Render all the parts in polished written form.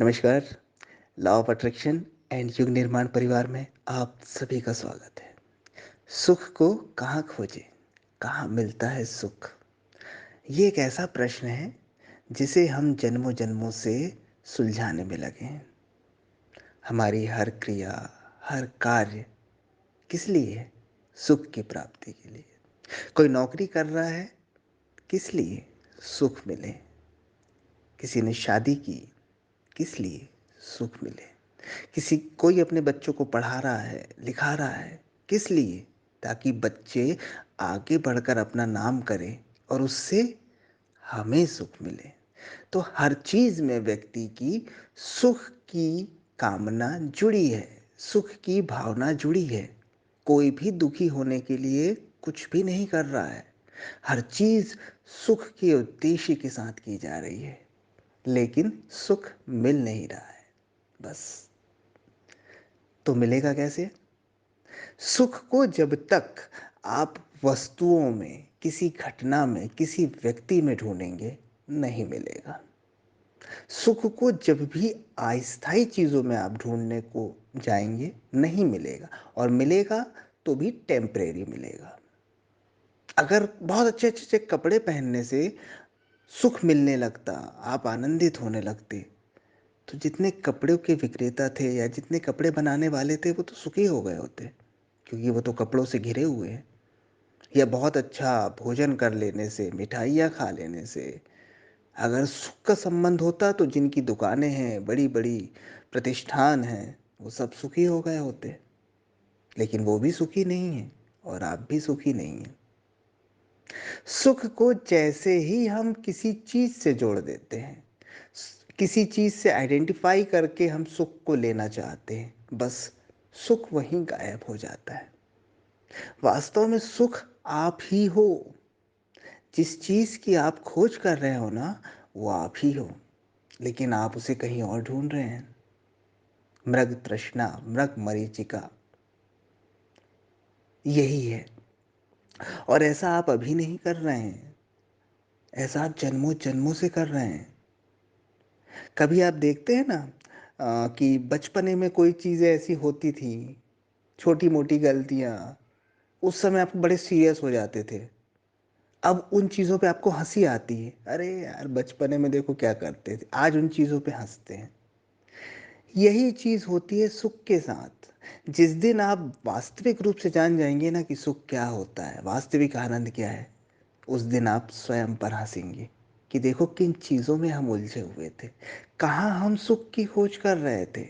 नमस्कार। Law of attraction and युग निर्माण परिवार में आप सभी का स्वागत है। सुख को कहाँ खोजें? कहाँ मिलता है सुख? ये एक ऐसा प्रश्न है जिसे हम जन्मों जन्मों से सुलझाने में लगे हैं। हमारी हर क्रिया, हर कार्य किस लिए है? सुख की प्राप्ति के लिए। कोई नौकरी कर रहा है, किस लिए? सुख मिले। किसी ने शादी की, किस लिए? सुख मिले। कोई अपने बच्चों को पढ़ा रहा है, लिखा रहा है, किस लिए? ताकि बच्चे आगे बढ़कर अपना नाम करें और उससे हमें सुख मिले। तो हर चीज़ में व्यक्ति की सुख की कामना जुड़ी है, सुख की भावना जुड़ी है। कोई भी दुखी होने के लिए कुछ भी नहीं कर रहा है। हर चीज़ सुख के उद्देश्य के साथ की जा रही है, लेकिन सुख मिल नहीं रहा है। बस तो मिलेगा कैसे? सुख को जब तक आप वस्तुओं में, किसी घटना में, किसी व्यक्ति में ढूँढेंगे, नहीं मिलेगा। सुख को जब भी अस्थायी चीज़ों में आप ढूँढने को जाएँगे, नहीं मिलेगा और मिलेगा तो भी टेम्परेरी मिलेगा। अगर बहुत अच्छे-अच्छे कपड़े पहनने से सुख मिलने लगता, आप आनंदित होने लगते, तो जितने कपड़ों के विक्रेता थे या जितने कपड़े बनाने वाले थे, वो तो सुखी हो गए होते, क्योंकि वो तो कपड़ों से घिरे हुए हैं। या बहुत अच्छा भोजन कर लेने से, मिठाइयाँ खा लेने से अगर सुख का संबंध होता तो जिनकी दुकानें हैं, बड़ी-बड़ी प्रतिष्ठान हैं, वो सब सुखी हो गए होते। लेकिन वो भी सुखी नहीं हैं और आप भी सुखी नहीं हैं। सुख को जैसे ही हम किसी चीज़ से जोड़ देते हैं, किसी चीज़ से आइडेंटिफ़ाई करके हम सुख को लेना चाहते हैं, बस सुख वहीं गायब हो जाता है। वास्तव में सुख आप ही हो। जिस चीज़ की आप खोज कर रहे हो ना, वो आप ही हो, लेकिन आप उसे कहीं और ढूँढ रहे हैं। मृग तृष्णा, मृग मरीचिका यही है और ऐसा आप अभी नहीं कर रहे हैं, ऐसा आप जन्मों-जन्मों से कर रहे हैं। कभी आप देखते हैं ना कि बचपने में कोई चीज़ें ऐसी होती थी, छोटी-मोटी गलतियाँ, उस समय आप बड़े सीरियस हो जाते थे। अब उन चीज़ों पे आपको हँसी आती है। अरे यार! बचपने में देखो क्या करते थे, आज उन चीज़ों पे हँसते हैं। यही चीज़ होती है सुख के साथ। जिस दिन आप वास्तविक रूप से जान जाएँगे ना कि सुख क्या होता है, वास्तविक आनंद क्या है, उस दिन आप स्वयं पर हँसेंगे कि देखो किन चीज़ों में हम उलझे हुए थे। कहाँ हम सुख की खोज कर रहे थे।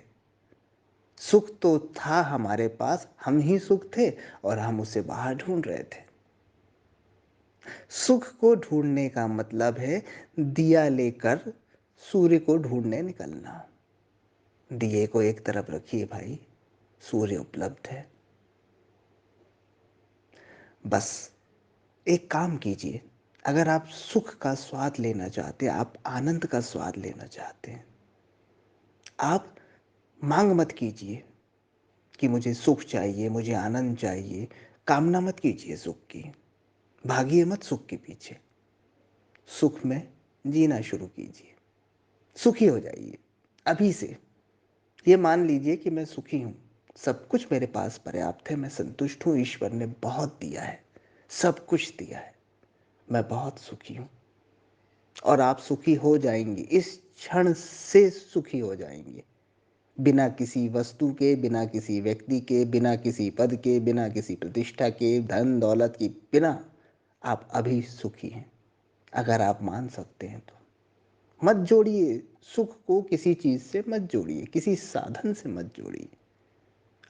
सुख तो था हमारे पास, हम ही सुख थे और हम उसे बाहर ढूँढ रहे थे। सुख को ढूँढने का मतलब है दिया लेकर सूर्य को ढूँढने निकलना। दिए को एक तरफ रखिए भाई, सूर्य उपलब्ध है। बस एक काम कीजिए, अगर आप सुख का स्वाद लेना चाहते हैं, आप आनंद का स्वाद लेना चाहते हैं, आप माँग मत कीजिए कि मुझे सुख चाहिए, मुझे आनंद चाहिए। कामना मत कीजिए सुख की, भागिए मत सुख के पीछे। सुख में जीना शुरू कीजिए, सुखी हो जाइए अभी से। ये मान लीजिए कि मैं सुखी हूँ, सब कुछ मेरे पास पर्याप्त है, मैं संतुष्ट हूँ, ईश्वर ने बहुत दिया है, सब कुछ दिया है, मैं बहुत सुखी हूँ और आप सुखी हो जाएँगे, इस क्षण से सुखी हो जाएँगे। बिना किसी वस्तु के, बिना किसी व्यक्ति के, बिना किसी पद के, बिना किसी प्रतिष्ठा के, धन-दौलत के बिना आप अभी सुखी हैं, अगर आप मान सकते हैं तो। मत जोड़िए सुख को किसी चीज़ से मत जोड़िए, किसी साधन से मत जोड़िए।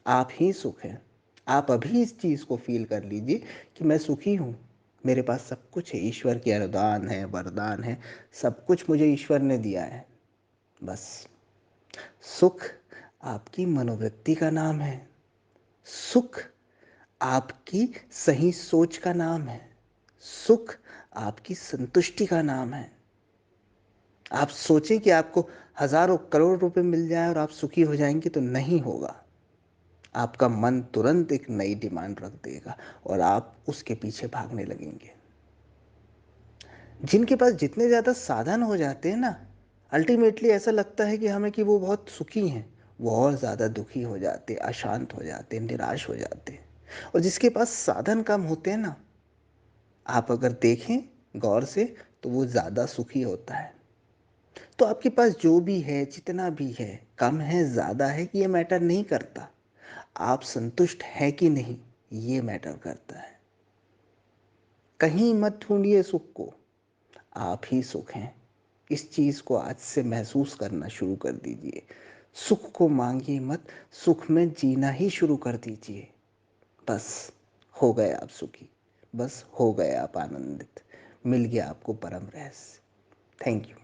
आप ही सुख हैं। आप अभी इस चीज़ को फ़ील कर लीजिए कि मैं सुखी हूँ। मेरे पास सब कुछ है, ईश्वर की अनुदान है, वरदान है, सब कुछ मुझे ईश्वर ने दिया है। बस सुख आपकी मनोवृत्ति का नाम है। सुख आपकी सही सोच का नाम है। सुख आपकी संतुष्टि का नाम है। आप सोचें कि आपको हज़ारों करोड़ रुपए मिल जाएँ और आप सुखी हो जाएँगे तो नहीं होगा। आपका मन तुरंत एक नई डिमांड रख देगा और आप उसके पीछे भागने लगेंगे। जिनके पास जितने ज़्यादा साधन हो जाते हैं ना, अल्टीमेटली ऐसा लगता है कि हमें कि वो बहुत सुखी हैं, वो और ज़्यादा दुखी हो जाते, अशांत हो जाते, निराश हो जाते। और जिसके पास साधन कम होते हैं ना, आप अगर देखें गौर से, तो वो ज़्यादा सुखी होता है। तो आपके पास जो भी है, जितना भी है, कम है, ज़्यादा है, ये मैटर नहीं करता। आप संतुष्ट हैं कि नहीं, ये मैटर करता है। कहीं मत ढूंढिए सुख को, आप ही सुख हैं। इस चीज़ को आज से महसूस करना शुरू कर दीजिए। सुख को मांगिए मत, सुख में जीना ही शुरू कर दीजिए। बस हो गए आप सुखी, बस हो गए आप आनंदित, मिल गया आपको परम रहस्य। Thank you.